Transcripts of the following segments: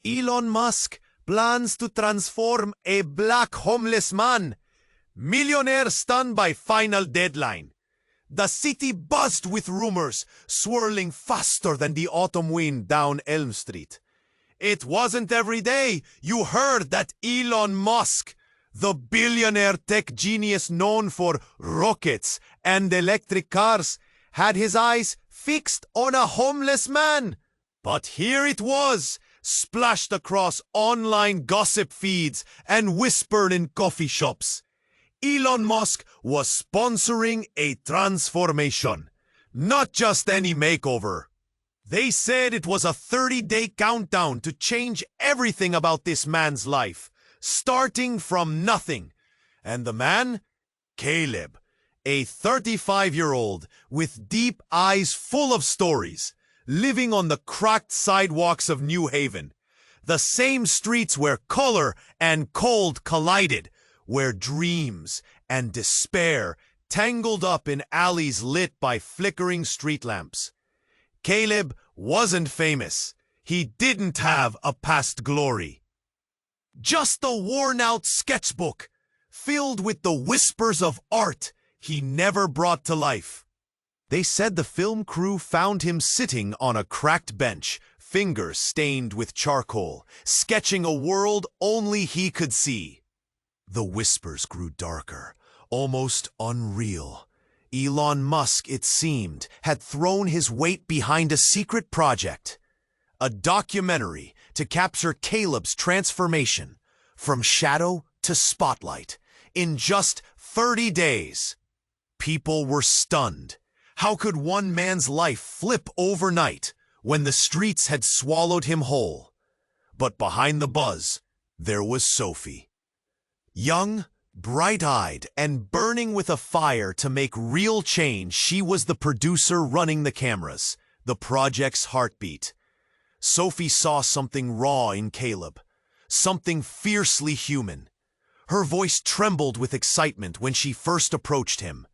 Elon Musk plans to transform a black homeless man. Millionaire stunned by final deadline. The city buzzed with rumors, swirling faster than the autumn wind down Elm Street. It wasn't every day you heard that Elon Musk, the billionaire tech genius known for rockets and electric cars, had his eyes fixed on a homeless man. But here it was, splashed across online gossip feeds and whispered in coffee shops. Elon Musk was sponsoring a transformation, not just any makeover. They said it was a 30-day countdown to change everything about this man's life, starting from nothing. And the man? Caleb, a 35-year-old with deep eyes full of stories, living on the cracked sidewalks of New Haven, the same streets where color and cold collided, where dreams and despair tangled up in alleys lit by flickering street lamps. Caleb wasn't famous. He didn't have a past glory. Just a worn-out sketchbook filled with the whispers of art he never brought to life. They said the film crew found him sitting on a cracked bench, fingers stained with charcoal, sketching a world only he could see. The whispers grew darker, almost unreal. Elon Musk, it seemed, had thrown his weight behind a secret project. A documentary to capture Caleb's transformation from shadow to spotlight in just 30 days. People were stunned. How could one man's life flip overnight when the streets had swallowed him whole? But behind the buzz, there was Sophie. Young, bright-eyed, and burning with a fire to make real change, she was the producer running the cameras, the project's heartbeat. Sophie saw something raw in Caleb, something fiercely human. Her voice trembled with excitement when she first approached him,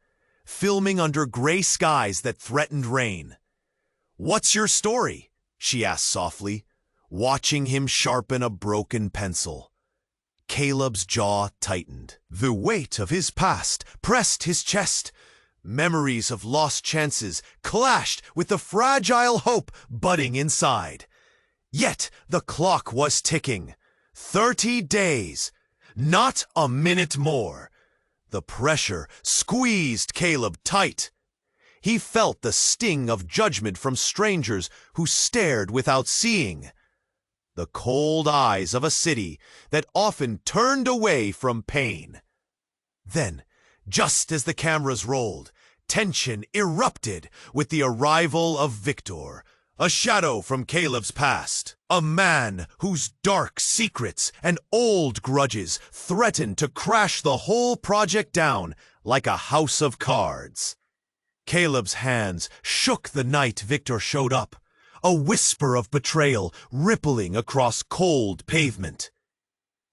filming under gray skies that threatened rain. "What's your story?" she asked softly, watching him sharpen a broken pencil. Caleb's jaw tightened. The weight of his past pressed his chest. Memories of lost chances clashed with the fragile hope budding inside. Yet the clock was ticking. 30 days, not a minute more. The pressure squeezed Caleb tight. He felt the sting of judgment from strangers who stared without seeing. The cold eyes of a city that often turned away from pain. Then, just as the cameras rolled, tension erupted with the arrival of Victor, a shadow from Caleb's past. A man whose dark secrets and old grudges threatened to crash the whole project down like a house of cards. Caleb's hands shook the night Victor showed up, a whisper of betrayal rippling across cold pavement.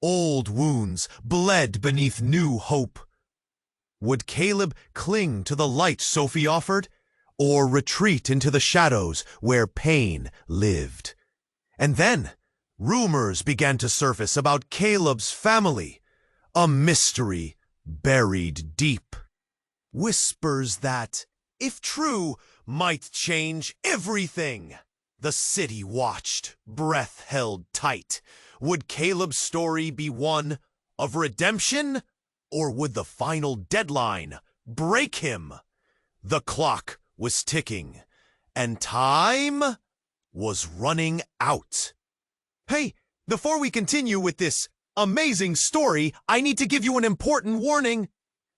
Old wounds bled beneath new hope. Would Caleb cling to the light Sophie offered, or retreat into the shadows where pain lived? And then, rumors began to surface about Caleb's family, a mystery buried deep. Whispers that, if true, might change everything. The city watched, breath held tight. Would Caleb's story be one of redemption, or would the final deadline break him? The clock was ticking, and time was running out. Hey, before we continue with this amazing story, I need to give you an important warning.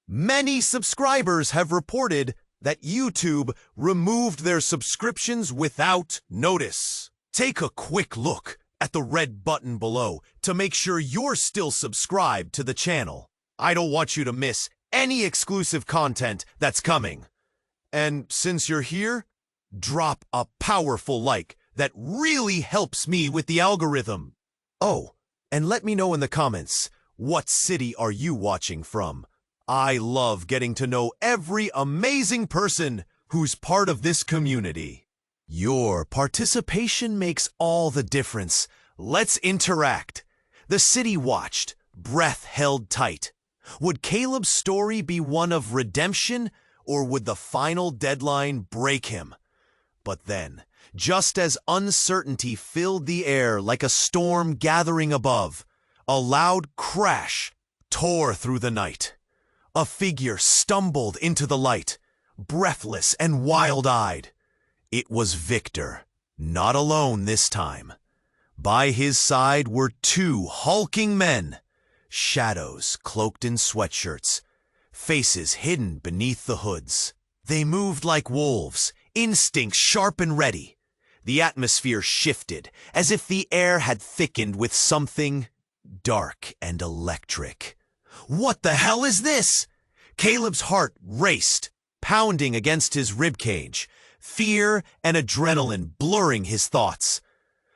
Many subscribers have reported that YouTube removed their subscriptions without notice. Take a quick look at the red button below to make sure you're still subscribed to the channel. I don't want you to miss any exclusive content that's coming. And since you're here, drop a powerful like that really helps me with the algorithm. Oh, and let me know in the comments, what city are you watching from? I love getting to know every amazing person who's part of this community. Your participation makes all the difference. Let's interact. The city watched, breath held tight. Would Caleb's story be one of redemption, or would the final deadline break him? But then, just as uncertainty filled the air like a storm gathering above, a loud crash tore through the night. A figure stumbled into the light, breathless and wild-eyed. It was Victor, not alone this time. By his side were two hulking men, shadows cloaked in sweatshirts, faces hidden beneath the hoods. They moved like wolves, instincts sharp and ready. The atmosphere shifted, as if the air had thickened with something dark and electric. What the hell is this? Caleb's heart raced, pounding against his ribcage, fear and adrenaline blurring his thoughts.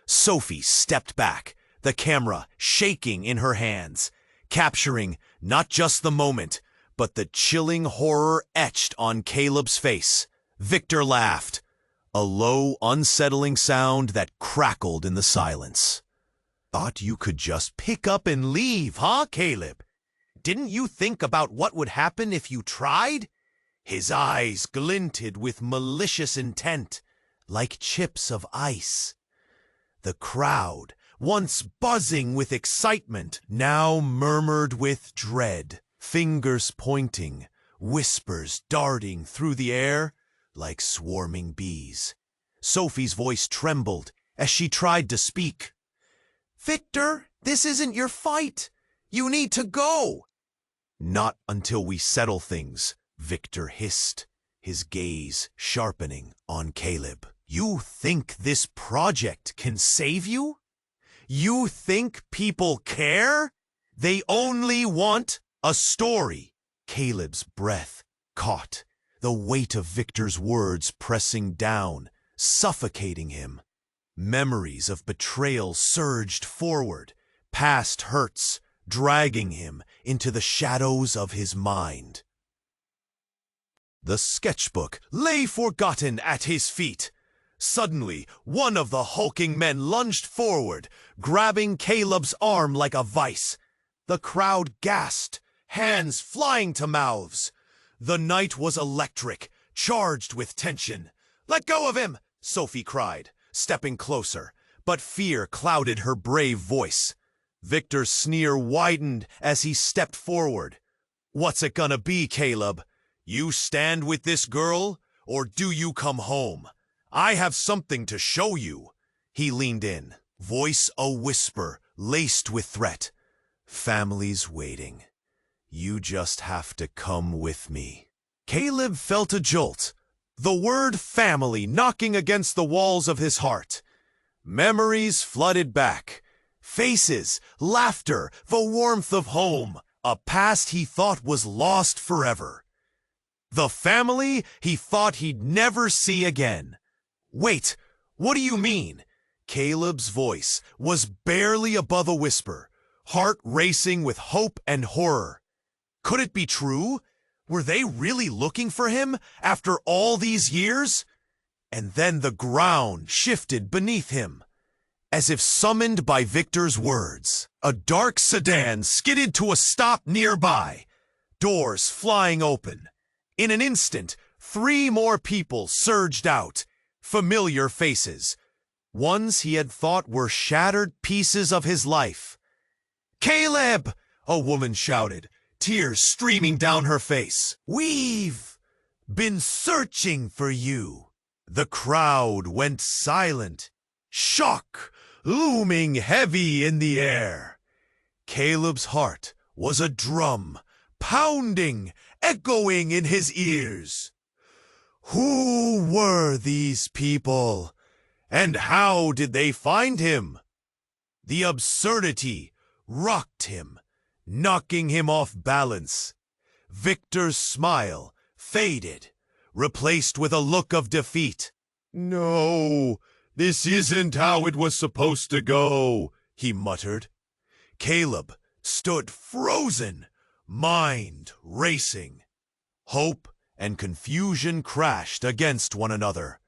Sophie stepped back, the camera shaking in her hands, capturing not just the moment, but the chilling horror etched on Caleb's face. Victor laughed, a low, unsettling sound that crackled in the silence. Thought you could just pick up and leave, huh, Caleb? Didn't you think about what would happen if you tried? His eyes glinted with malicious intent, like chips of ice. The crowd, once buzzing with excitement, now murmured with dread, fingers pointing, whispers darting through the air like swarming bees. Sophie's voice trembled as she tried to speak. "Victor, this isn't your fight. You need to go." "Not until we settle things," Victor hissed, his gaze sharpening on Caleb. "You think this project can save you? You think people care? They only want a story." Caleb's breath caught, the weight of Victor's words pressing down, suffocating him. Memories of betrayal surged forward, past hurts, dragging him into the shadows of his mind. The sketchbook lay forgotten at his feet. Suddenly, one of the hulking men lunged forward, grabbing Caleb's arm like a vice. The crowd gasped, hands flying to mouths. The night was electric, charged with tension. "Let go of him!" Sophie cried, stepping closer, but fear clouded her brave voice. Victor's sneer widened as he stepped forward. "What's it gonna be, Caleb? You stand with this girl, or do you come home? I have something to show you." He leaned in, voice a whisper laced with threat. "Family's waiting. You just have to come with me." Caleb felt a jolt, the word family knocking against the walls of his heart. Memories flooded back. Faces, laughter, the warmth of home, a past he thought was lost forever. The family he thought he'd never see again. "Wait, what do you mean?" Caleb's voice was barely above a whisper, heart racing with hope and horror. Could it be true? Were they really looking for him after all these years? And then the ground shifted beneath him. As if summoned by Victor's words, a dark sedan skidded to a stop nearby, doors flying open. In an instant, 3 more people surged out, familiar faces, ones he had thought were shattered pieces of his life. "Caleb!" a woman shouted, tears streaming down her face. "We've been searching for you." The crowd went silent, shock looming heavy in the air. Caleb's heart was a drum, pounding, echoing in his ears. Who were these people? And how did they find him? The absurdity rocked him, knocking him off balance. Victor's smile faded, replaced with a look of defeat. "No, this isn't how it was supposed to go," he muttered. Caleb stood frozen, mind racing. Hope and confusion crashed against one another.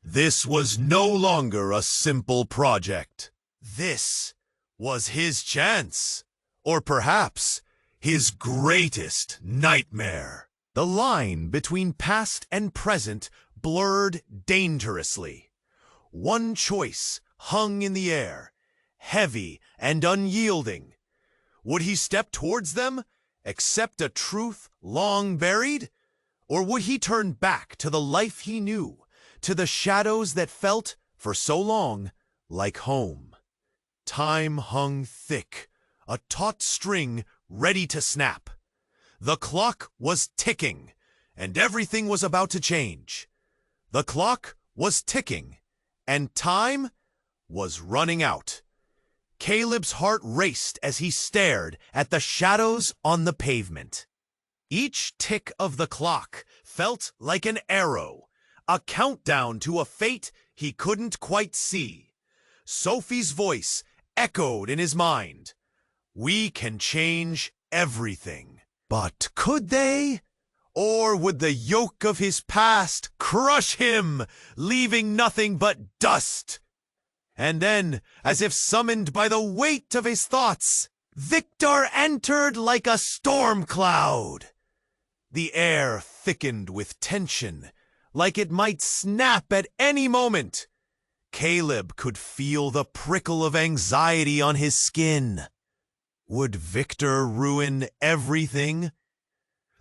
This was no longer a simple project. This was his chance, or perhaps his greatest nightmare. The line between past and present blurred dangerously. One choice hung in the air, heavy and unyielding. Would he step towards them, accept a truth long buried? Or would he turn back to the life he knew, to the shadows that felt, for so long, like home? Time hung thick, a taut string ready to snap. The clock was ticking, and everything was about to change. The clock was ticking, and time was running out. Caleb's heart raced as he stared at the shadows on the pavement. Each tick of the clock felt like an arrow, a countdown to a fate he couldn't quite see. Sophie's voice echoed in his mind. We can change everything. But could they? Or would the yoke of his past crush him, leaving nothing but dust? And then, as if summoned by the weight of his thoughts, Victor entered like a storm cloud. The air thickened with tension, like it might snap at any moment. Caleb could feel the prickle of anxiety on his skin. Would Victor ruin everything?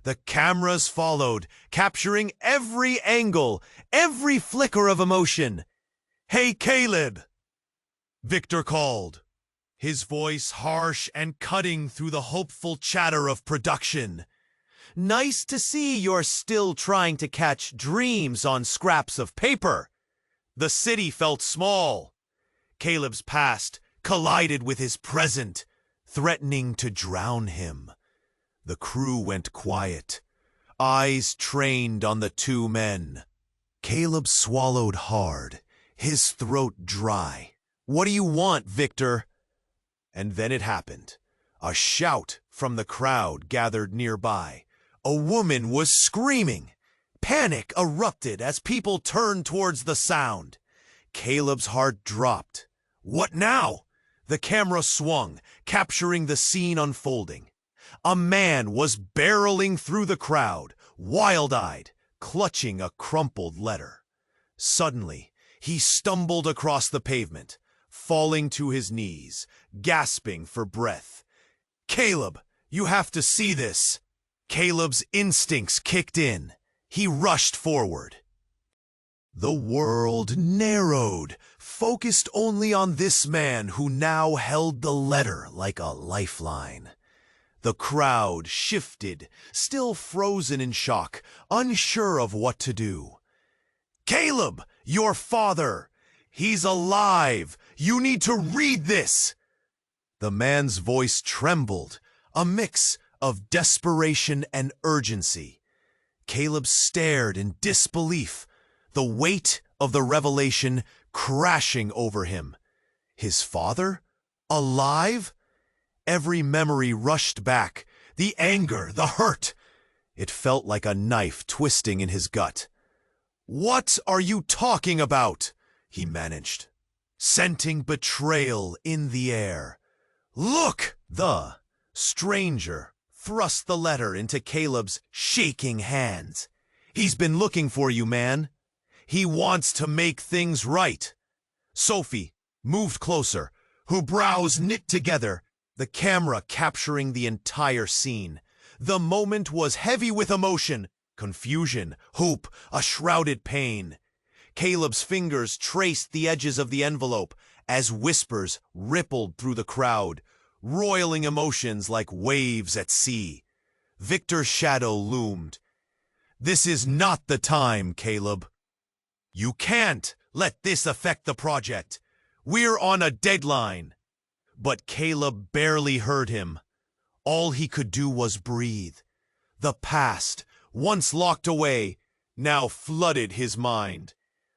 The cameras followed, capturing every angle, every flicker of emotion. "Hey, Caleb!" Victor called, his voice harsh and cutting through the hopeful chatter of production. "Nice to see you're still trying to catch dreams on scraps of paper." The city felt small. Caleb's past collided with his present, threatening to drown him. The crew went quiet, eyes trained on the two men. Caleb swallowed hard, his throat dry. "What do you want, Victor?" And then it happened. A shout from the crowd gathered nearby. A woman was screaming. Panic erupted as people turned towards the sound. Caleb's heart dropped. What now? The camera swung, capturing the scene unfolding. A man was barreling through the crowd, wild-eyed, clutching a crumpled letter. Suddenly, he stumbled across the pavement, falling to his knees, gasping for breath. "Caleb, you have to see this." Caleb's instincts kicked in. He rushed forward. The world narrowed, focused only on this man who now held the letter like a lifeline. The crowd shifted, still frozen in shock, unsure of what to do. "Caleb, your father! He's alive! You need to read this!" The man's voice trembled, a mix of desperation and urgency. Caleb stared in disbelief, the weight of the revelation crashing over him. His father? Alive? Every memory rushed back, the anger, the hurt. It felt like a knife twisting in his gut. "What are you talking about?" he managed, scenting betrayal in the air. "Look!" The stranger thrust the letter into Caleb's shaking hands. "He's been looking for you, man. He wants to make things right." Sophie moved closer, her brows knit together, the camera capturing the entire scene. The moment was heavy with emotion, confusion, hope, a shrouded pain. Caleb's fingers traced the edges of the envelope as whispers rippled through the crowd, roiling emotions like waves at sea. Victor's shadow loomed. "This is not the time, Caleb. You can't let this affect the project. We're on a deadline." But Caleb barely heard him. All he could do was breathe. The past, once locked away, now flooded his mind,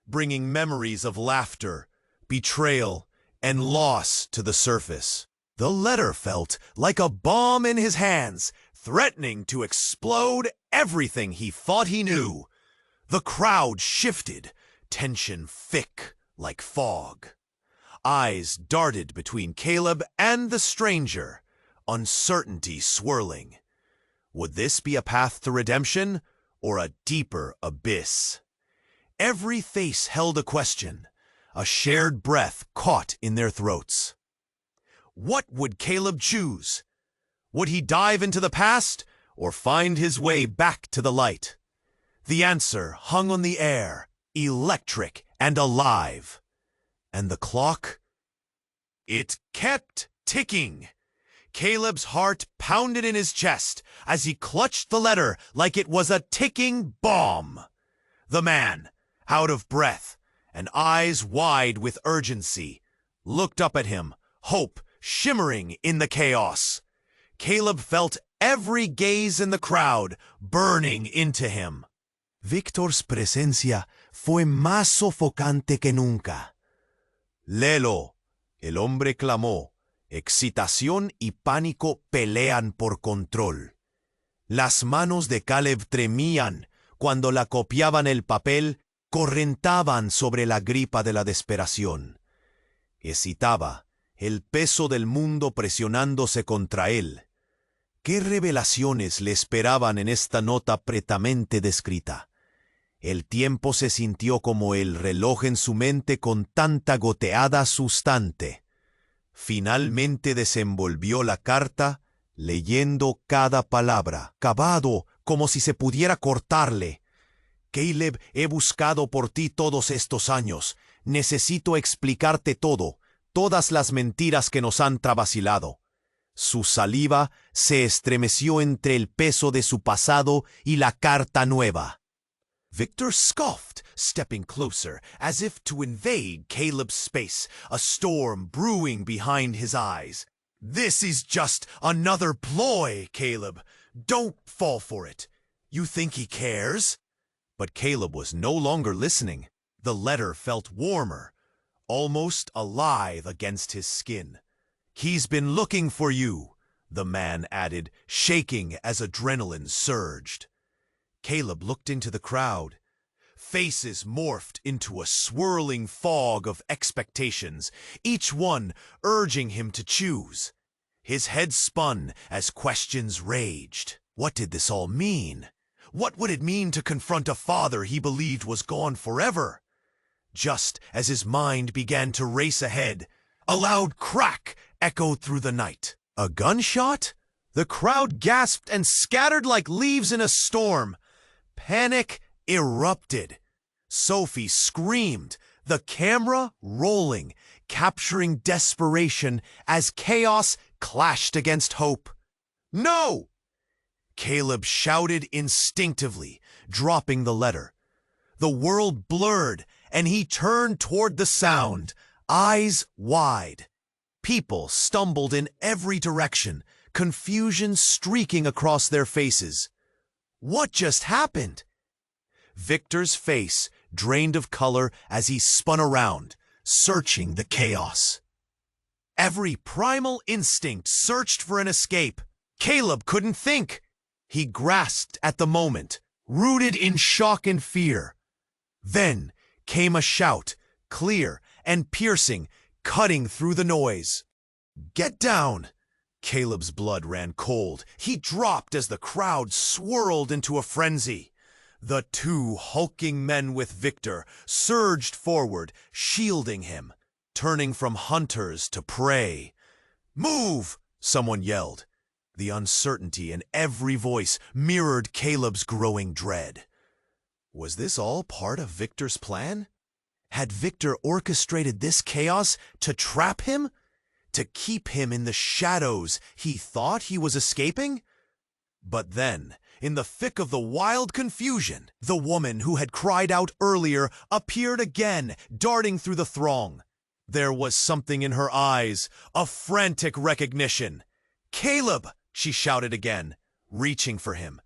bringing memories of laughter, betrayal, and loss to the surface. The letter felt like a bomb in his hands, threatening to explode everything he thought he knew. The crowd shifted, tension thick like fog. Eyes darted between Caleb and the stranger, uncertainty swirling. Would this be a path to redemption or a deeper abyss? Every face held a question, a shared breath caught in their throats. What would Caleb choose? Would he dive into the past or find his way back to the light? The answer hung on the air, electric and alive. And the clock? It kept ticking. Caleb's heart pounded in his chest as he clutched the letter like it was a ticking bomb. The man, out of breath and eyes wide with urgency, looked up at him, hope shimmering in the chaos. Caleb felt every gaze in the crowd burning into him. Victor's presencia fue más sofocante que nunca. Léelo, el hombre clamó. Excitación y pánico pelean por control. Las manos de Caleb tremían cuando la copiaban el papel, correntaban sobre la gripa de la desesperación. Hesitaba, el peso del mundo presionándose contra él. ¿Qué revelaciones le esperaban en esta nota pretamente descrita? El tiempo se sintió como el reloj en su mente con tanta goteada asustante. Finalmente desenvolvió la carta, leyendo cada palabra, cavado como si se pudiera cortarle. Caleb, he buscado por ti todos estos años. Necesito explicarte todo, todas las mentiras que nos han trabacilado. Su saliva se estremeció entre el peso de su pasado y la carta nueva. Victor scoffed, stepping closer, as if to invade Caleb's space, a storm brewing behind his eyes. This is just another ploy, Caleb. Don't fall for it. You think he cares? But Caleb was no longer listening. The letter felt warmer, almost alive against his skin. He's been looking for you, the man added, shaking as adrenaline surged. Caleb looked into the crowd. Faces morphed into a swirling fog of expectations, each one urging him to choose. His head spun as questions raged. What did this all mean? What would it mean to confront a father he believed was gone forever? Just as his mind began to race ahead, a loud crack echoed through the night. A gunshot? The crowd gasped and scattered like leaves in a storm. Panic erupted. Sophie screamed, the camera rolling, capturing desperation as chaos clashed against hope. No! Caleb shouted instinctively, dropping the letter. The world blurred, and he turned toward the sound, eyes wide. People stumbled in every direction, confusion streaking across their faces. What just happened? Victor's face drained of color as he spun around, searching the chaos. Every primal instinct searched for an escape. Caleb couldn't think. He grasped at the moment, rooted in shock and fear. Then came a shout, clear and piercing, cutting through the noise. Get down! Caleb's blood ran cold. He dropped as the crowd swirled into a frenzy. The two hulking men with Victor surged forward, shielding him, turning from hunters to prey. Move! Someone yelled. The uncertainty in every voice mirrored Caleb's growing dread. Was this all part of Victor's plan? Had Victor orchestrated this chaos to trap him? To keep him in the shadows he thought he was escaping? But then, in the thick of the wild confusion, the woman who had cried out earlier appeared again, darting through the throng. There was something in her eyes, a frantic recognition. "Caleb!" she shouted again, reaching for him.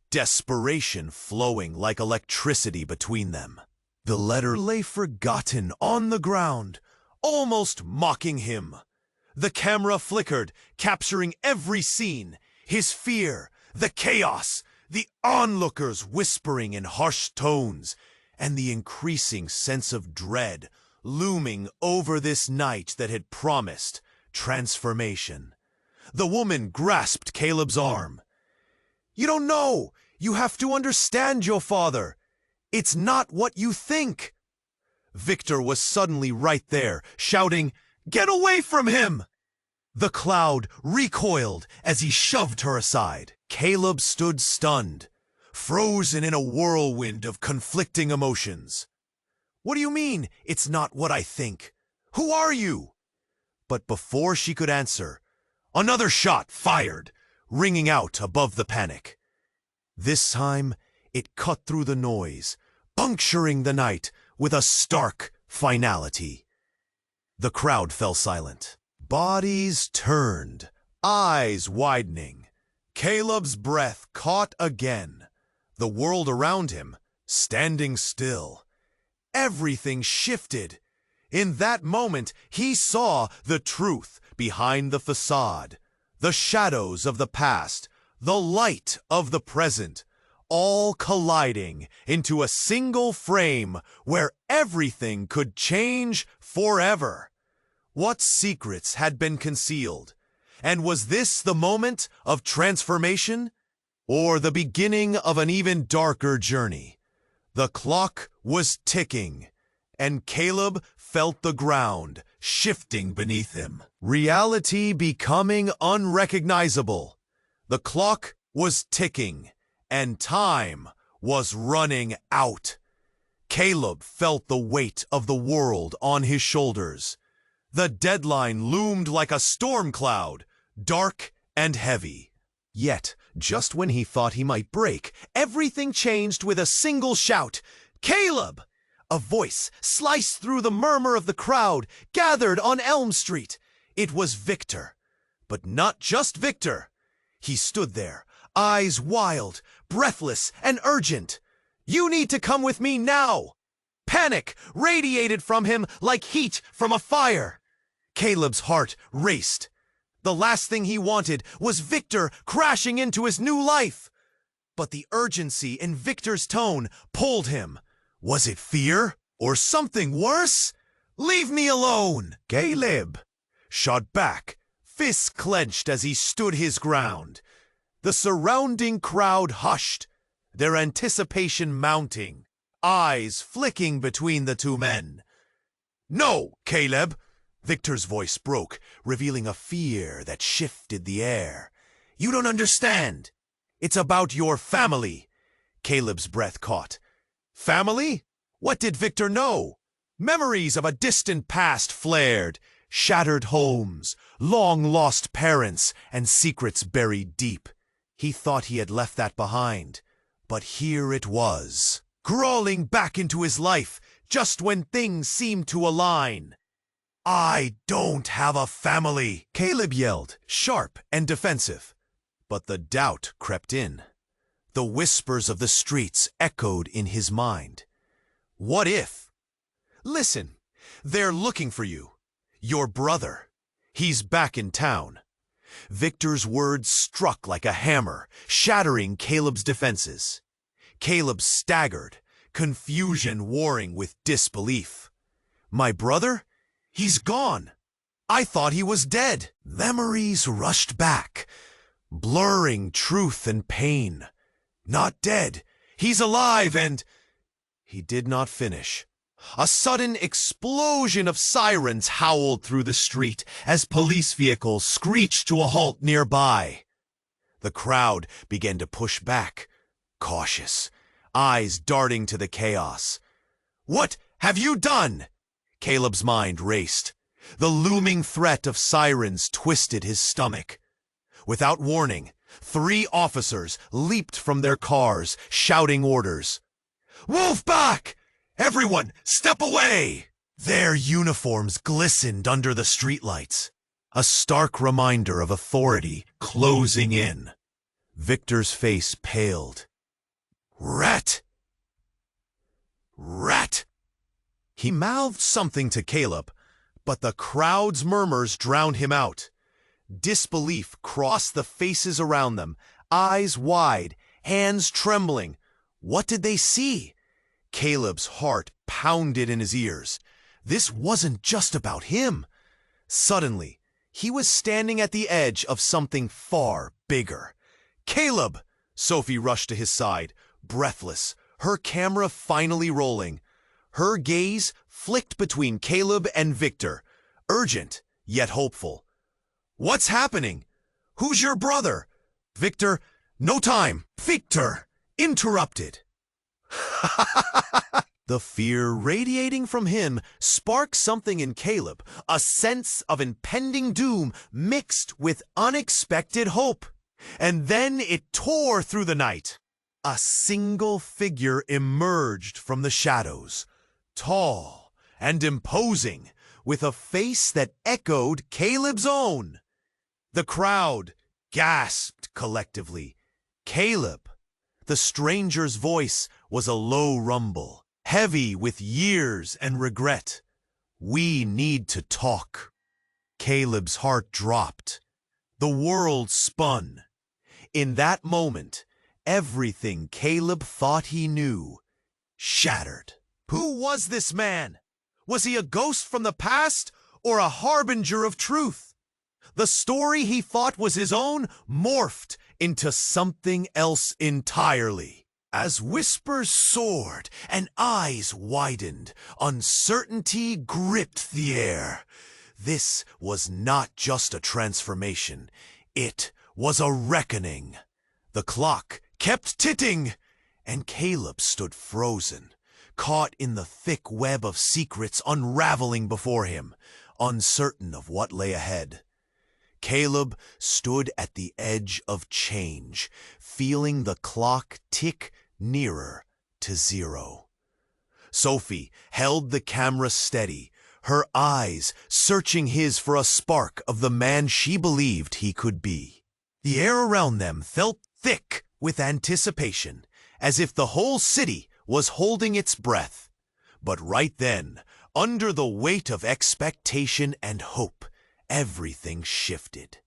Desperation flowing like electricity between them. The letter lay forgotten on the ground, almost mocking him. The camera flickered, capturing every scene. His fear, the chaos, the onlookers whispering in harsh tones, and the increasing sense of dread looming over this night that had promised transformation. The woman grasped Caleb's arm. "You don't know. You have to understand your father. It's not what you think." Victor was suddenly right there, shouting, "Get away from him!" The cloud recoiled as he shoved her aside. Caleb stood stunned, frozen in a whirlwind of conflicting emotions. "What do you mean, it's not what I think? Who are you?" But before she could answer, another shot fired, ringing out above the panic. This time, it cut through the noise, puncturing the night with a stark finality. The crowd fell silent. Bodies turned, eyes widening. Caleb's breath caught again. The world around him, standing still. Everything shifted. In that moment, he saw the truth behind the facade, the shadows of the past, the light of the present, all colliding into a single frame where everything could change forever. What secrets had been concealed? And was this the moment of transformation? Or the beginning of an even darker journey? The clock was ticking, and Caleb felt the ground shifting beneath him. Reality becoming unrecognizable. The clock was ticking, and time was running out. Caleb felt the weight of the world on his shoulders. The deadline loomed like a storm cloud, dark and heavy. Yet, just when he thought he might break, everything changed with a single shout. "Caleb!" A voice sliced through the murmur of the crowd gathered on Elm Street. It was Victor. But not just Victor. He stood there, eyes wild, breathless, and urgent. "You need to come with me now!" Panic radiated from him like heat from a fire. Caleb's heart raced. The last thing he wanted was Victor crashing into his new life. But the urgency in Victor's tone pulled him. Was it fear or something worse? "Leave me alone!" Caleb shot back, fists clenched as he stood his ground. The surrounding crowd hushed, their anticipation mounting, eyes flicking between the two men. "No, Caleb!" Victor's voice broke, revealing a fear that shifted the air. "You don't understand. It's about your family." Caleb's breath caught. Family? What did Victor know? Memories of a distant past flared. Shattered homes, long-lost parents, and secrets buried deep. He thought he had left that behind. But here it was, crawling back into his life just when things seemed to align. "I don't have a family," Caleb yelled, sharp and defensive. But the doubt crept in. The whispers of the streets echoed in his mind. What if? Listen, they're looking for you. Your brother. He's back in town. Victor's words struck like a hammer, shattering Caleb's defenses. Caleb staggered, confusion warring with disbelief. My brother? He's gone. I thought he was dead. Memories rushed back, blurring truth and pain. Not dead. He's alive and... He did not finish. A sudden explosion of sirens howled through the street as police vehicles screeched to a halt nearby. The crowd began to push back, cautious, eyes darting to the chaos. What have you done? Caleb's mind raced. The looming threat of sirens twisted his stomach. Without warning, 3 officers leaped from their cars, shouting orders. Wolf back! Everyone, step away! Their uniforms glistened under the streetlights, a stark reminder of authority closing in. Victor's face paled. Rat! Rat! He mouthed something to Caleb, but the crowd's murmurs drowned him out. Disbelief crossed the faces around them, eyes wide, hands trembling. What did they see? Caleb's heart pounded in his ears. this wasn't just about him. Suddenly, he was standing at the edge of something far bigger. "Caleb!" Sophie rushed to his side, breathless, her camera finally rolling. Her gaze flicked between Caleb and Victor, urgent yet hopeful. "What's happening? Who's your brother?" "Victor, no time!" Victor interrupted. The fear radiating from him sparked something in Caleb, a sense of impending doom mixed with unexpected hope. And then it tore through the night. A single figure emerged from the shadows, tall and imposing, with a face that echoed Caleb's own. The crowd gasped collectively. "Caleb!" The stranger's voice was a low rumble, heavy with years and regret. "We need to talk." Caleb's heart dropped. The world spun. In that moment, everything Caleb thought he knew shattered. Who was this man? Was he a ghost from the past or a harbinger of truth? The story he thought was his own morphed into something else entirely. As whispers soared and eyes widened, uncertainty gripped the air. This was not just a transformation. It was a reckoning. The clock kept ticking, and Caleb stood frozen, caught in the thick web of secrets unraveling before him, uncertain of what lay ahead. Caleb stood at the edge of change, feeling the clock tick nearer to zero. Sophie held the camera steady, her eyes searching his for a spark of the man she believed he could be. The air around them felt thick with anticipation, as if the whole city was holding its breath. But right then, under the weight of expectation and hope, everything shifted.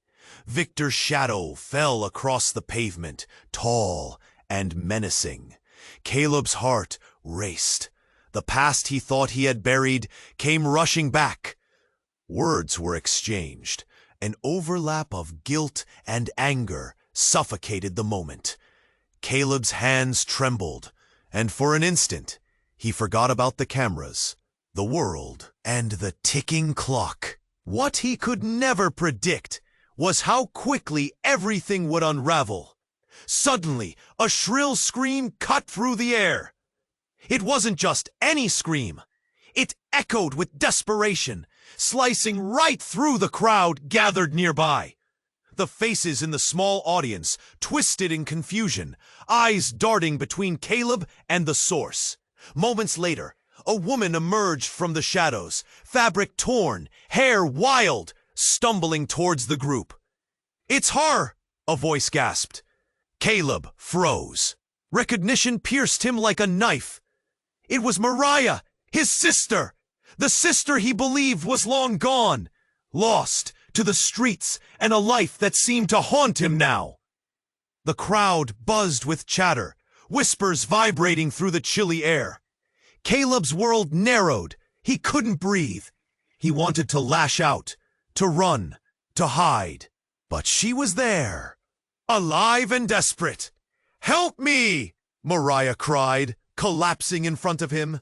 Victor's shadow fell across the pavement, tall and menacing. Caleb's heart raced. The past he thought he had buried came rushing back. Words were exchanged. An overlap of guilt and anger suffocated the moment. Caleb's hands trembled, and for an instant, he forgot about the cameras, the world, and the ticking clock. What he could never predict was how quickly everything would unravel. Suddenly, a shrill scream cut through the air. It wasn't just any scream. It echoed with desperation, slicing right through the crowd gathered nearby. The faces in the small audience twisted in confusion, eyes darting between Caleb and the source. Moments later, a woman emerged from the shadows, fabric torn, hair wild, stumbling towards the group. "It's her!" a voice gasped. Caleb froze. Recognition pierced him like a knife. It was Mariah, his sister, the sister he believed was long gone, lost to the streets and a life that seemed to haunt him now. The crowd buzzed with chatter, whispers vibrating through the chilly air. Caleb's world narrowed. He couldn't breathe. He wanted to lash out, to run, to hide. But she was there, alive and desperate. "Help me!" Mariah cried, collapsing in front of him.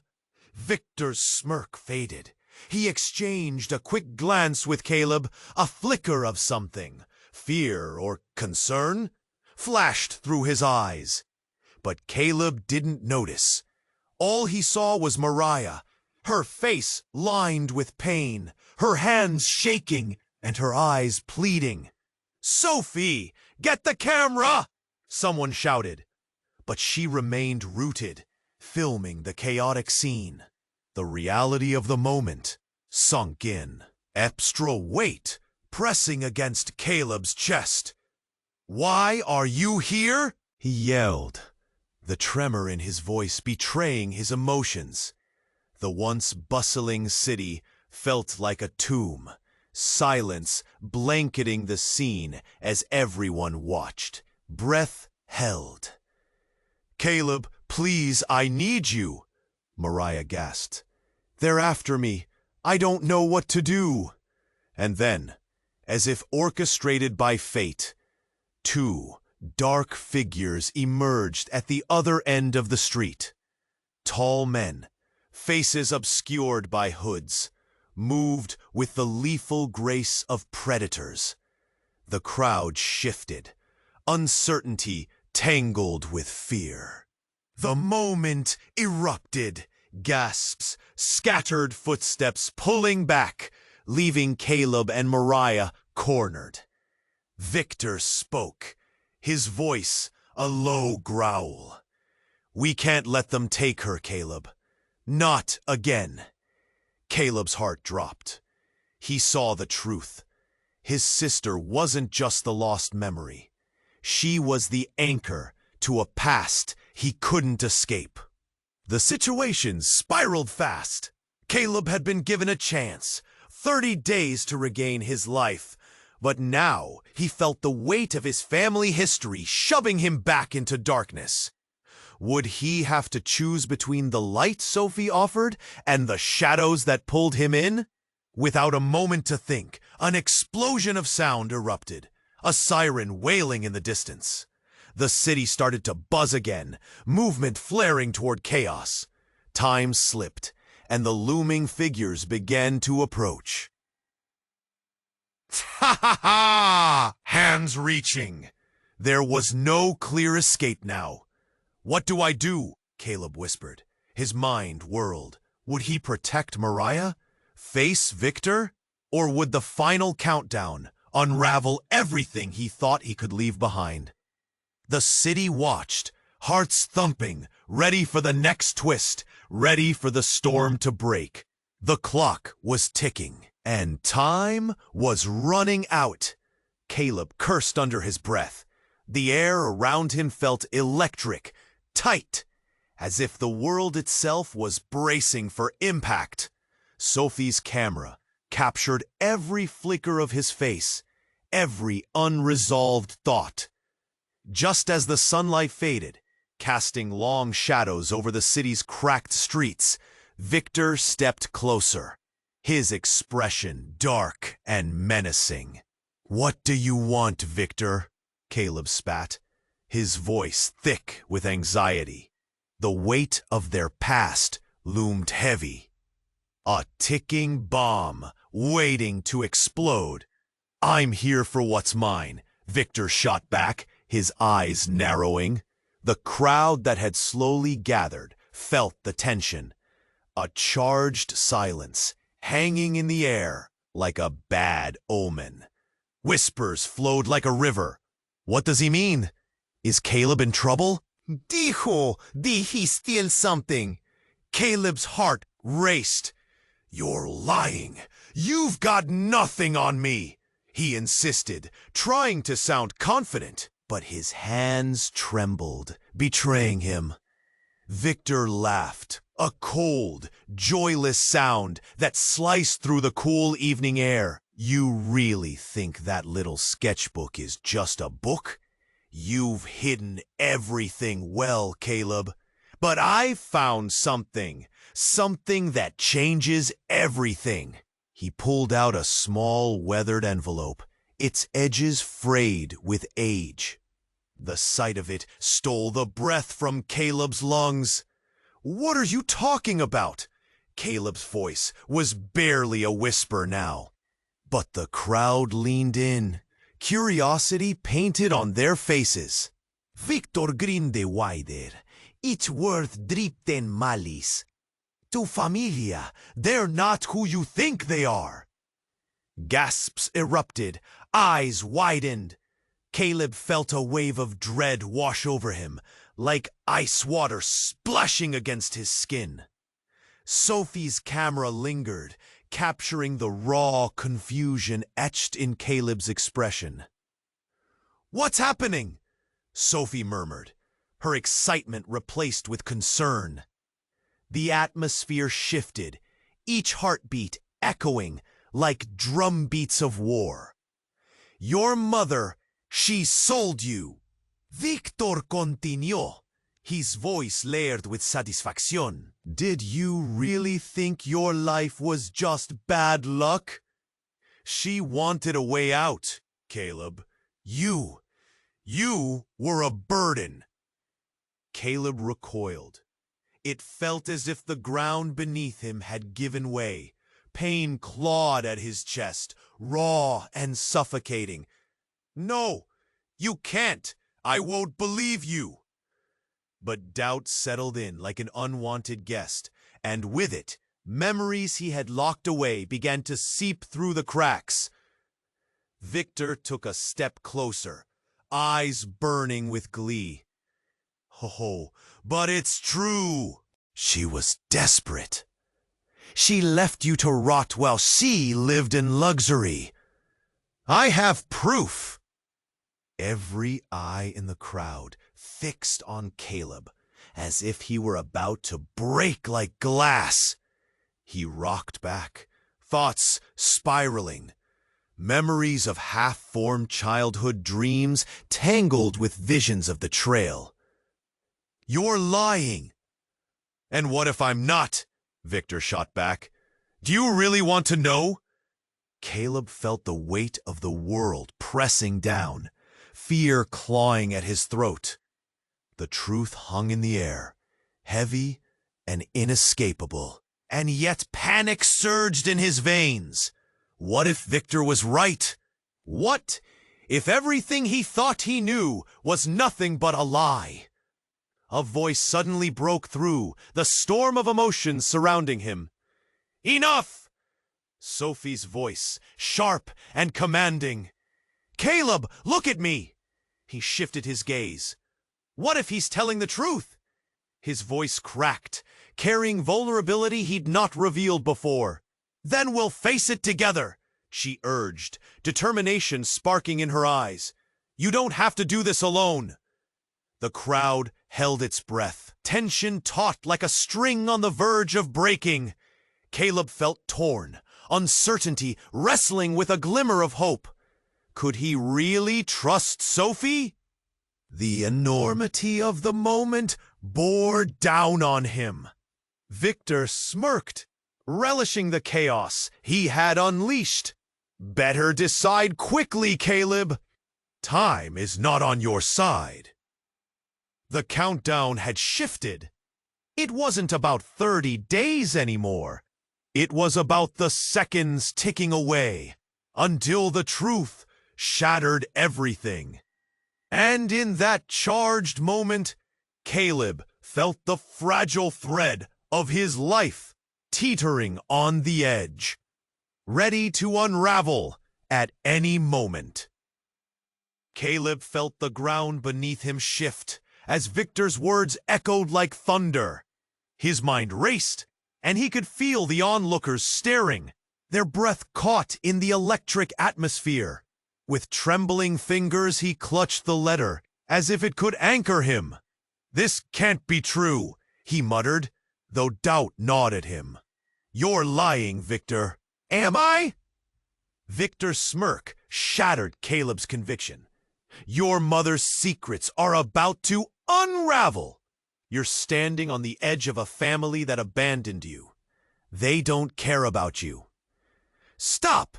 Victor's smirk faded. He exchanged a quick glance with Caleb, a flicker of something, fear or concern, flashed through his eyes. But Caleb didn't notice. All he saw was Mariah, her face lined with pain, her hands shaking, and her eyes pleading. "Sophie, get the camera!" someone shouted. But she remained rooted, filming the chaotic scene. The reality of the moment sunk in, extra weight pressing against Caleb's chest. "Why are you here?" he yelled, the tremor in his voice betraying his emotions. The once bustling city felt like a tomb, silence blanketing the scene as everyone watched, breath held. "Caleb, please, I need you," Mariah gasped. "They're after me. I don't know what to do. And then, as if orchestrated by fate, two dark figures emerged at the other end of the street. Tall men, faces obscured by hoods, moved with the lethal grace of predators. The crowd shifted, uncertainty tangled with fear. The moment erupted, gasps, scattered footsteps pulling back, leaving Caleb and Mariah cornered. Victor spoke, his voice a low growl. "We can't let them take her, Caleb. Not again." Caleb's heart dropped. He saw the truth. His sister wasn't just the lost memory. She was the anchor to a past he couldn't escape. The situation spiraled fast. Caleb had been given a chance, 30 days to regain his life, but now he felt the weight of his family history shoving him back into darkness. Would he have to choose between the light Sophie offered and the shadows that pulled him in? Without a moment to think, an explosion of sound erupted, a siren wailing in the distance. The city started to buzz again, movement flaring toward chaos. Time slipped, and the looming figures began to approach. Ha ha ha! Hands reaching. There was no clear escape now. "What do I do?" Caleb whispered. His mind whirled. Would he protect Mariah? Face Victor? Or would the final countdown unravel everything he thought he could leave behind? The city watched, hearts thumping, ready for the next twist, ready for the storm to break. The clock was ticking, and time was running out. Caleb cursed under his breath. The air around him felt electric, tight, as if the world itself was bracing for impact. Sophie's camera captured every flicker of his face, every unresolved thought. Just as the sunlight faded, casting long shadows over the city's cracked streets, Victor stepped closer, his expression dark and menacing. "What do you want, Victor?" Caleb spat, his voice thick with anxiety. The weight of their past loomed heavy. A ticking bomb, waiting to explode. "I'm here for what's mine," Victor shot back, his eyes narrowing. The crowd that had slowly gathered felt the tension. A charged silence, hanging in the air like a bad omen. Whispers flowed like a river. What does he mean? Is Caleb in trouble? Dijo, did he steal something? Caleb's heart raced. "You're lying. You've got nothing on me," he insisted, trying to sound confident, but his hands trembled, betraying him. Victor laughed, a cold, joyless sound that sliced through the cool evening air. "You really think that little sketchbook is just a book? You've hidden everything well, Caleb. But I've found something that changes everything." He pulled out a small, weathered envelope, its edges frayed with age. The sight of it stole the breath from Caleb's lungs. "What are you talking about?" Caleb's voice was barely a whisper now. But the crowd leaned in, curiosity painted on their faces. "Victor Grindewider, it's worth dritten malice. Tu familia, they're not who you think they are." Gasps erupted, eyes widened. Caleb felt a wave of dread wash over him, like ice water splashing against his skin. Sophie's camera lingered, capturing the raw confusion etched in Caleb's expression. "What's happening?" Sophie murmured, her excitement replaced with concern. The atmosphere shifted, each heartbeat echoing like drumbeats of war. "Your mother, she sold you." Victor continuó. his voice layered with satisfaction. Did you really think your life was just bad luck? She wanted a way out, Caleb. You were a burden. Caleb recoiled. It felt as if the ground beneath him had given way. Pain clawed at his chest, raw and suffocating. No, you can't. I won't believe you. But doubt settled in like an unwanted guest, and with it, memories he had locked away began to seep through the cracks. Victor took a step closer, eyes burning with glee. Oh, but it's true. She was desperate. She left you to rot while she lived in luxury. I have proof. Every eye in the crowd fixed on Caleb, as if he were about to break like glass. He rocked back, thoughts spiraling. Memories of half-formed childhood dreams tangled with visions of the trail. You're lying. And what if I'm not? Victor shot back. Do you really want to know? Caleb felt the weight of the world pressing down, fear clawing at his throat. The truth hung in the air, heavy and inescapable, and yet panic surged in his veins. What if Victor was right? What if everything he thought he knew was nothing but a lie? A voice suddenly broke through the storm of emotions surrounding him. Enough! Sophie's voice, sharp and commanding. Caleb, look at me! He shifted his gaze. What if he's telling the truth? His voice cracked, carrying vulnerability he'd not revealed before. Then we'll face it together, she urged, determination sparking in her eyes. You don't have to do this alone. The crowd held its breath, tension taut like a string on the verge of breaking. Caleb felt torn, uncertainty wrestling with a glimmer of hope. Could he really trust Sophie? The enormity of the moment bore down on him. Victor smirked, relishing the chaos he had unleashed. Better decide quickly, Caleb. Time is not on your side. The countdown had shifted. It wasn't about 30 days anymore. It was about the seconds ticking away, until the truth shattered everything. And in that charged moment, Caleb felt the fragile thread of his life teetering on the edge, ready to unravel at any moment. Caleb felt the ground beneath him shift as Victor's words echoed like thunder. His mind raced, and he could feel the onlookers staring, their breath caught in the electric atmosphere. With trembling fingers, he clutched the letter, as if it could anchor him. This can't be true, he muttered, though doubt gnawed at him. You're lying, Victor. Am I? Victor's smirk shattered Caleb's conviction. Your mother's secrets are about to unravel. You're standing on the edge of a family that abandoned you. They don't care about you. Stop!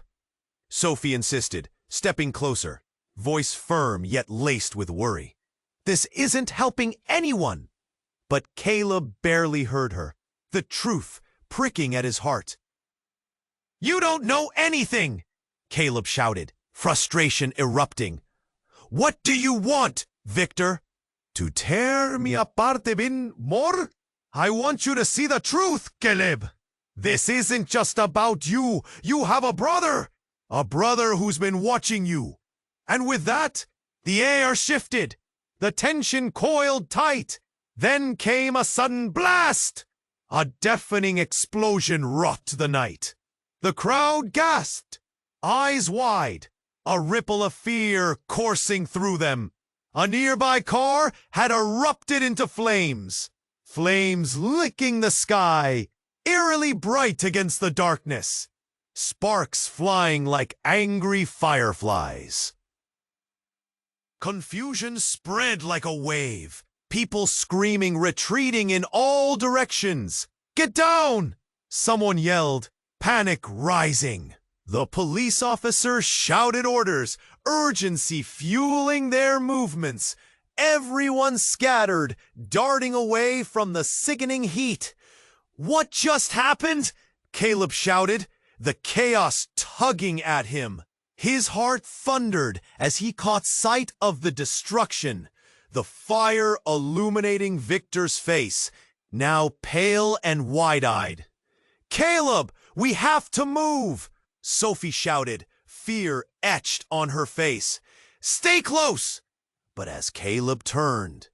Sophie insisted, stepping closer, voice firm yet laced with worry. This isn't helping anyone. But Caleb barely heard her, the truth pricking at his heart. You don't know anything! Caleb shouted, frustration erupting. What do you want, Victor? To tear me apart even more? I want you to see the truth, Caleb. This isn't just about you. You have a brother who's been watching you. And with that, the air shifted. The tension coiled tight. Then came a sudden blast. A deafening explosion rocked the night. The crowd gasped, eyes wide, a ripple of fear coursing through them. A nearby car had erupted into flames, flames licking the sky, eerily bright against the darkness, sparks flying like angry fireflies. Confusion spread like a wave. People screaming, retreating in all directions. "Get down!" someone yelled, panic rising. The police officer shouted orders, urgency fueling their movements. Everyone scattered, darting away from the sickening heat. "What just happened?" Caleb shouted, the chaos tugging at him. His heart thundered as he caught sight of the destruction, the fire illuminating Victor's face, now pale and wide-eyed. "Caleb, we have to move!" Sophie shouted, fear etched on her face. "Stay close!" But as Caleb turned,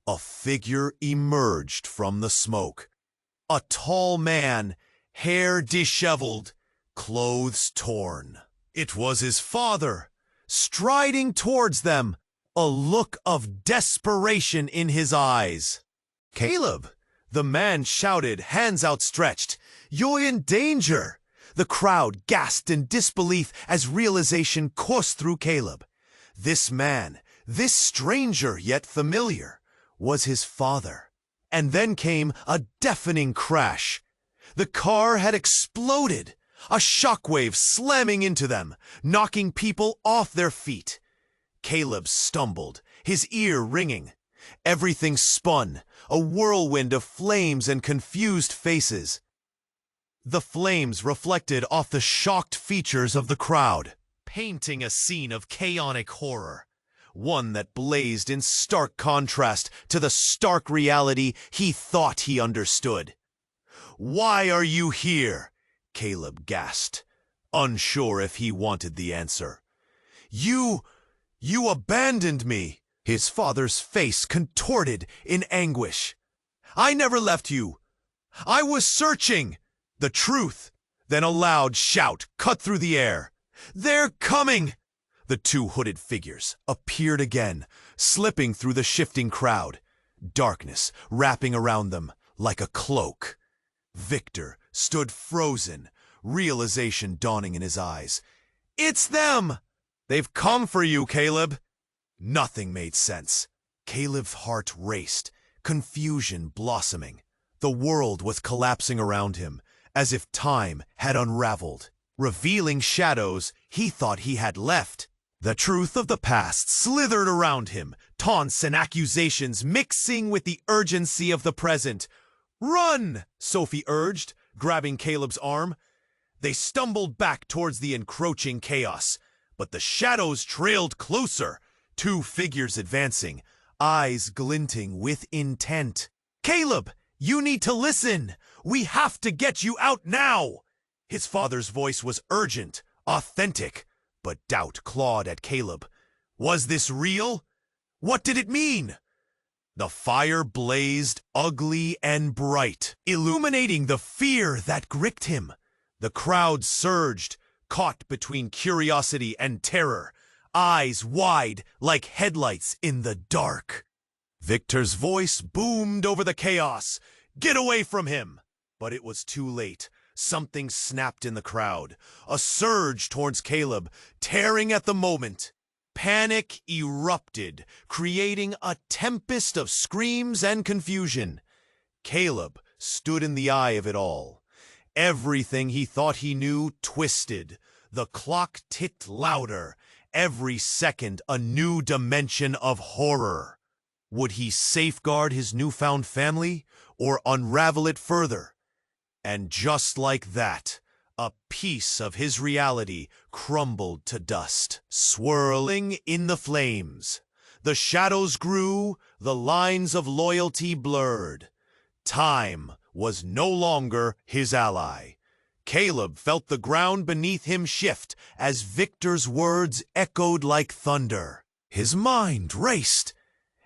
a figure emerged from the smoke. A tall man, hair disheveled, clothes torn. It was his father, striding towards them, a look of desperation in his eyes. "Caleb!" the man shouted, hands outstretched. "You're in danger!" The crowd gasped in disbelief as realization coursed through Caleb. This man, this stranger yet familiar, was his father. And then came a deafening crash. The car had exploded, a shockwave slamming into them, knocking people off their feet. Caleb stumbled, his ear ringing. Everything spun, a whirlwind of flames and confused faces. The flames reflected off the shocked features of the crowd, painting a scene of chaotic horror, one that blazed in stark contrast to the stark reality he thought he understood. "Why are you here?" Caleb gasped, unsure if he wanted the answer. You abandoned me." His father's face contorted in anguish. "I never left you. I was searching." The truth. Then a loud shout cut through the air. "They're coming!" The two hooded figures appeared again, slipping through the shifting crowd, darkness wrapping around them like a cloak. Victor stood frozen, realization dawning in his eyes. "It's them! They've come for you, Caleb." Nothing made sense. Caleb's heart raced, confusion blossoming. The world was collapsing around him, as if time had unraveled, revealing shadows he thought he had left. The truth of the past slithered around him, taunts and accusations mixing with the urgency of the present. "Run!" Sophie urged, grabbing Caleb's arm. They stumbled back towards the encroaching chaos, but the shadows trailed closer, two figures advancing, eyes glinting with intent. "Caleb, you need to listen! We have to get you out now!" His father's voice was urgent, authentic, but doubt clawed at Caleb. Was this real? What did it mean? The fire blazed ugly and bright, illuminating the fear that gripped him. The crowd surged, caught between curiosity and terror, eyes wide like headlights in the dark. Victor's voice boomed over the chaos. "Get away from him!" But it was too late. Something snapped in the crowd. A surge towards Caleb, tearing at the moment. Panic erupted, creating a tempest of screams and confusion. Caleb stood in the eye of it all. Everything he thought he knew twisted. The clock ticked louder, every second a new dimension of horror. Would he safeguard his newfound family, or unravel it further? And just like that, a piece of his reality crumbled to dust, swirling in the flames. The shadows grew, the lines of loyalty blurred. Time was no longer his ally. Caleb felt the ground beneath him shift as Victor's words echoed like thunder. His mind raced,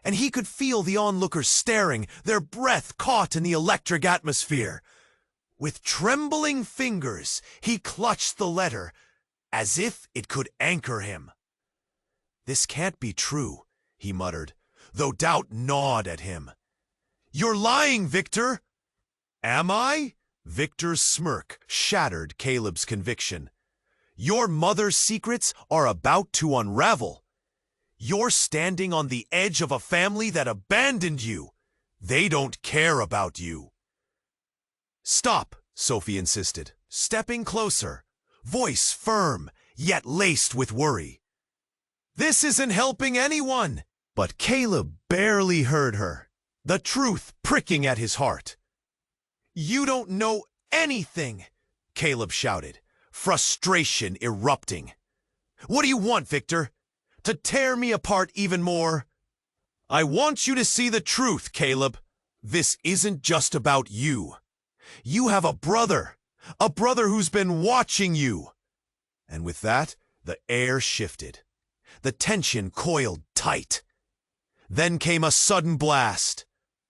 and he could feel the onlookers staring, their breath caught in the electric atmosphere. With trembling fingers, he clutched the letter, as if it could anchor him. "This can't be true," he muttered, though doubt gnawed at him. "You're lying, Victor!" "Am I?" Victor's smirk shattered Caleb's conviction. "Your mother's secrets are about to unravel. You're standing on the edge of a family that abandoned you. They don't care about you. Stop, Sophie insisted, stepping closer, voice firm, yet laced with worry. This isn't helping anyone. But Caleb barely heard her, the truth pricking at his heart. You don't know anything, Caleb shouted, frustration erupting. What do you want, Victor? To tear me apart even more? I want you to see the truth, Caleb. This isn't just about you. You have a brother who's been watching you. And with that, the air shifted. The tension coiled tight. Then came a sudden blast.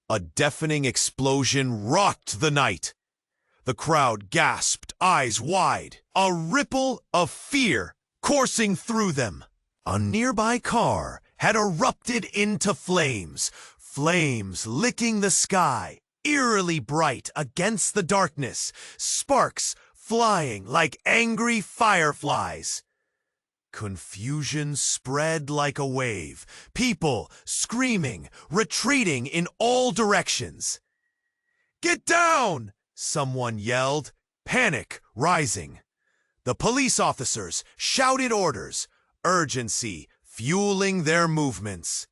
A deafening explosion rocked the night. The crowd gasped, eyes wide, a ripple of fear coursing through them. A nearby car had erupted into flames, flames licking the sky, eerily bright against the darkness, sparks flying like angry fireflies. Confusion spread like a wave, people screaming, retreating in all directions. Get down! Someone yelled, panic rising. The police officers shouted orders, urgency fueling their movements.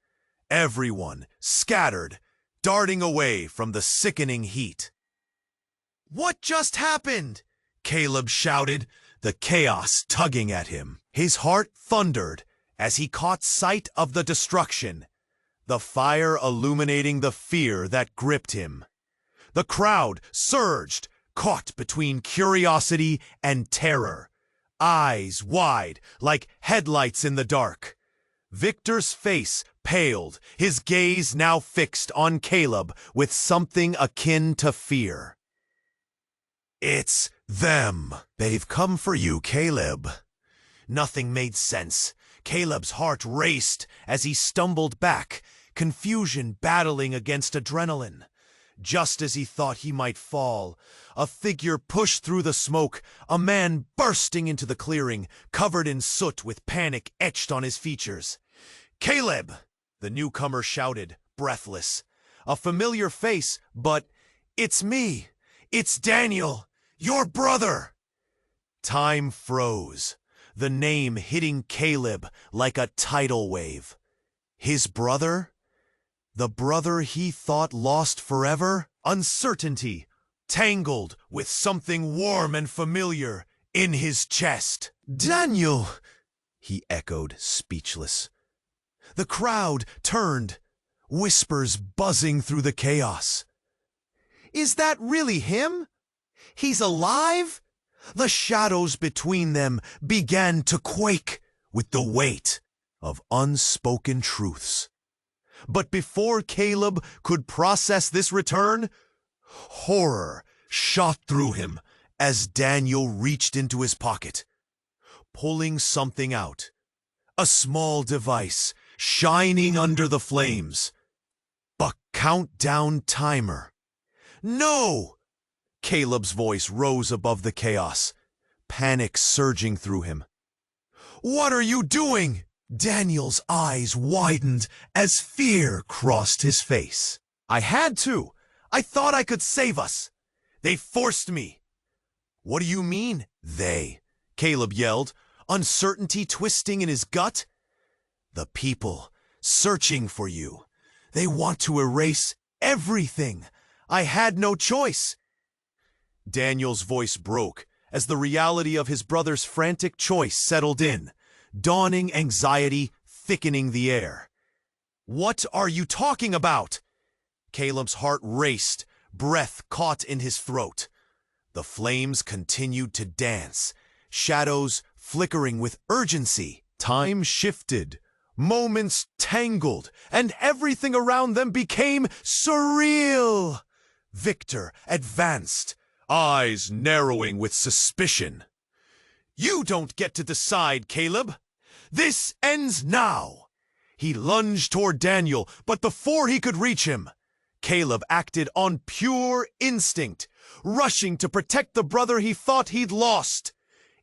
Everyone scattered, darting away from the sickening heat. What just happened? Caleb shouted, the chaos tugging at him. His heart thundered as he caught sight of the destruction, the fire illuminating the fear that gripped him. The crowd surged, caught between curiosity and terror, eyes wide like headlights in the dark. Victor's face paled, his gaze now fixed on Caleb with something akin to fear. It's them. They've come for you, Caleb. Nothing made sense. Caleb's heart raced as he stumbled back, confusion battling against adrenaline. Just as he thought he might fall, a figure pushed through the smoke, a man bursting into the clearing, covered in soot with panic etched on his features. Caleb! The newcomer shouted, breathless. A familiar face, but it's me. It's Daniel, your brother. Time froze, the name hitting Caleb like a tidal wave. His brother? The brother he thought lost forever? Uncertainty, tangled with something warm and familiar in his chest. Daniel! He echoed, speechless. The crowd turned, whispers buzzing through the chaos. Is that really him? He's alive? The shadows between them began to quake with the weight of unspoken truths. But before Caleb could process this return, horror shot through him as Daniel reached into his pocket, pulling something out. A small device shining under the flames. A countdown timer. No! Caleb's voice rose above the chaos, panic surging through him. What are you doing? Daniel's eyes widened as fear crossed his face. I had to. I thought I could save us. They forced me. What do you mean, they? Caleb yelled, uncertainty twisting in his gut. The people searching for you. They want to erase everything. I had no choice. Daniel's voice broke as the reality of his brother's frantic choice settled in, dawning anxiety thickening the air. What are you talking about? Caleb's heart raced, breath caught in his throat. The flames continued to dance, shadows flickering with urgency. Time shifted, moments tangled, and everything around them became surreal. Victor advanced, eyes narrowing with suspicion. You don't get to decide, Caleb. This ends now. He lunged toward Daniel, but before he could reach him, Caleb acted on pure instinct, rushing to protect the brother he thought he'd lost.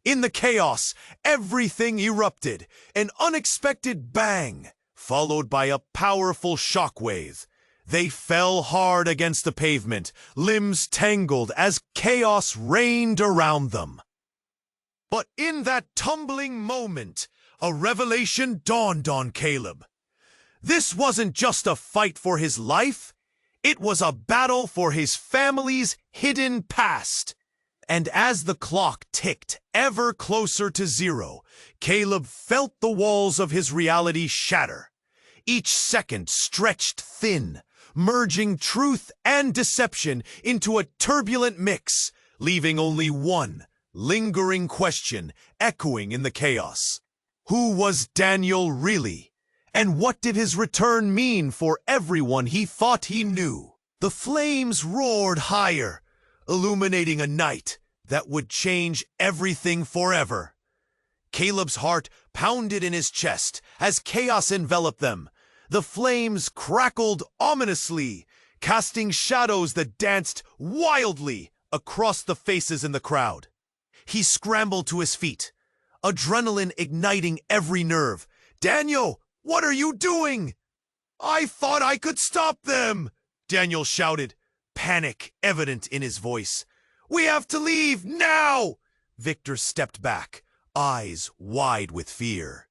In the chaos, everything erupted, an unexpected bang, followed by a powerful shockwave. They fell hard against the pavement, limbs tangled as chaos reigned around them. But in that tumbling moment, a revelation dawned on Caleb. This wasn't just a fight for his life, it was a battle for his family's hidden past. And as the clock ticked ever closer to zero, Caleb felt the walls of his reality shatter. Each second stretched thin, merging truth and deception into a turbulent mix, leaving only one lingering question echoing in the chaos. Who was Daniel really? And what did his return mean for everyone he thought he knew? The flames roared higher, illuminating a night that would change everything forever. Caleb's heart pounded in his chest as chaos enveloped them. The flames crackled ominously, casting shadows that danced wildly across the faces in the crowd. He scrambled to his feet, adrenaline igniting every nerve. "Daniel, what are you doing?" "I thought I could stop them," Daniel shouted, panic evident in his voice. "We have to leave now!" Victor stepped back, eyes wide with fear.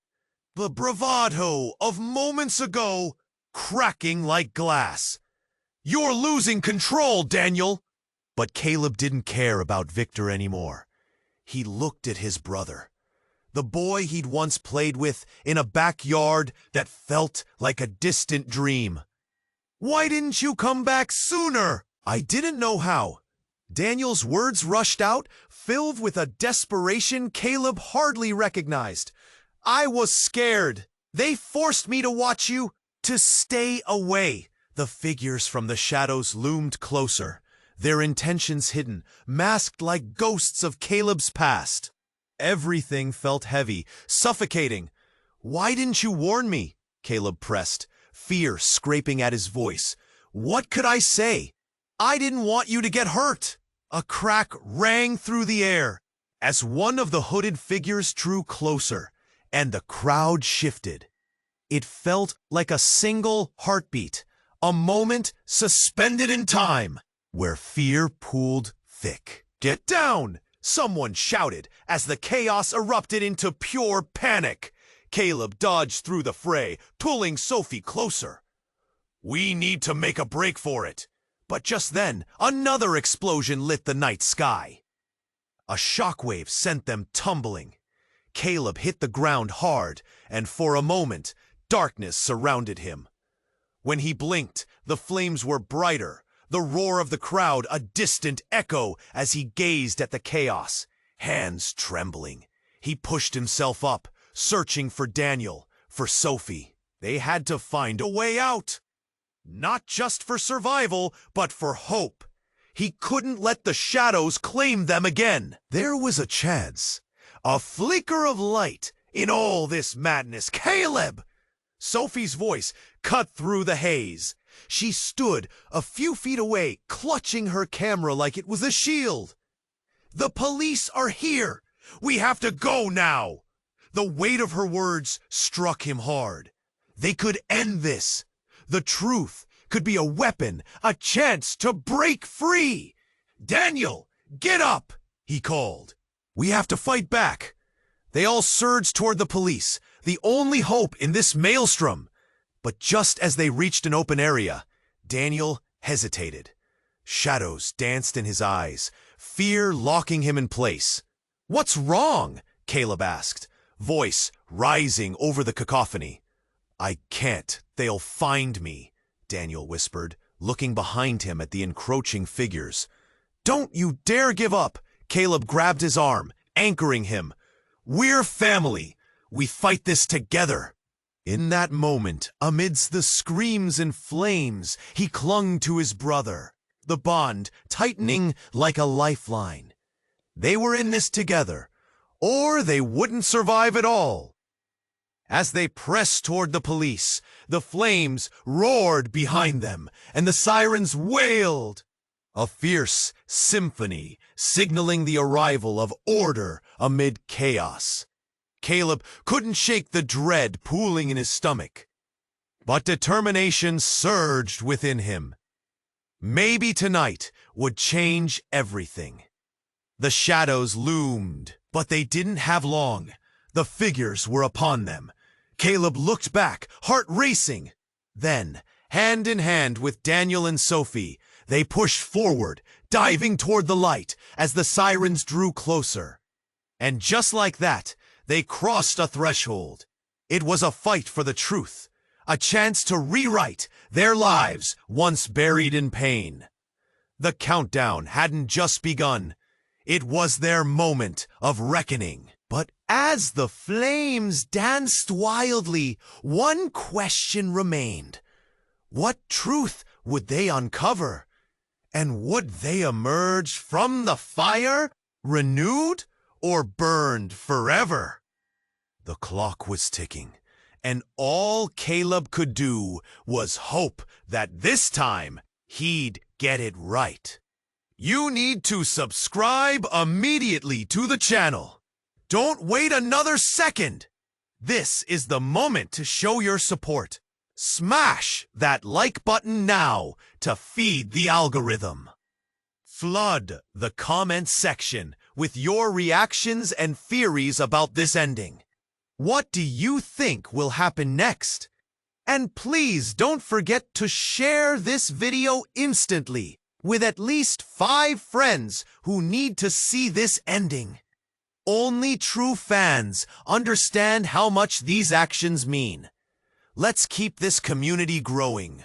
The bravado of moments ago cracking like glass. "You're losing control, Daniel!" But Caleb didn't care about Victor anymore. He looked at his brother, the boy he'd once played with in a backyard that felt like a distant dream. "Why didn't you come back sooner?" "I didn't know how." Daniel's words rushed out, filled with a desperation Caleb hardly recognized. "I was scared. They forced me to watch you, to stay away." The figures from the shadows loomed closer, their intentions hidden, masked like ghosts of Caleb's past. Everything felt heavy, suffocating. "Why didn't you warn me?" Caleb pressed, fear scraping at his voice. "What could I say? I didn't want you to get hurt." A crack rang through the air as one of the hooded figures drew closer, and the crowd shifted. It felt like a single heartbeat, a moment suspended in time, where fear pooled thick. "Get down!" someone shouted as the chaos erupted into pure panic. Caleb dodged through the fray, pulling Sophie closer. "We need to make a break for it." But just then, another explosion lit the night sky. A shockwave sent them tumbling. Caleb hit the ground hard, and for a moment, darkness surrounded him. When he blinked, the flames were brighter, the roar of the crowd a distant echo as he gazed at the chaos. Hands trembling, he pushed himself up, searching for Daniel, for Sophie. They had to find a way out. Not just for survival, but for hope. He couldn't let the shadows claim them again. There was a chance, a flicker of light in all this madness. "Caleb!" Sophie's voice cut through the haze. She stood a few feet away, clutching her camera like it was a shield. "The police are here! We have to go now!" The weight of her words struck him hard. They could end this. The truth could be a weapon, a chance to break free. "Daniel, get up!" he called. "We have to fight back." They all surged toward the police, the only hope in this maelstrom. But just as they reached an open area, Daniel hesitated. Shadows danced in his eyes, fear locking him in place. "What's wrong?" Caleb asked, voice rising over the cacophony. "I can't. They'll find me," Daniel whispered, looking behind him at the encroaching figures. "Don't you dare give up!" Caleb grabbed his arm, anchoring him. "We're family. We fight this together." In that moment, amidst the screams and flames, he clung to his brother, the bond tightening like a lifeline. They were in this together, or they wouldn't survive at all. As they pressed toward the police, the flames roared behind them, and the sirens wailed. A fierce symphony signaling the arrival of order amid chaos. Caleb couldn't shake the dread pooling in his stomach. But determination surged within him. Maybe tonight would change everything. The shadows loomed, but they didn't have long. The figures were upon them. Caleb looked back, heart racing. Then, hand in hand with Daniel and Sophie, they pushed forward, diving toward the light as the sirens drew closer. And just like that, they crossed a threshold. It was a fight for the truth, a chance to rewrite their lives once buried in pain. The countdown hadn't just begun. It was their moment of reckoning. But as the flames danced wildly, one question remained. What truth would they uncover? And would they emerge from the fire, renewed or burned forever? The clock was ticking, and all Caleb could do was hope that this time he'd get it right. You need to subscribe immediately to the channel. Don't wait another second. This is the moment to show your support. Smash that like button now to feed the algorithm. Flood the comment section with your reactions and theories about this ending. What do you think will happen next? And please don't forget to share this video instantly with at least 5 friends who need to see this ending. Only true fans understand how much these actions mean. Let's keep this community growing.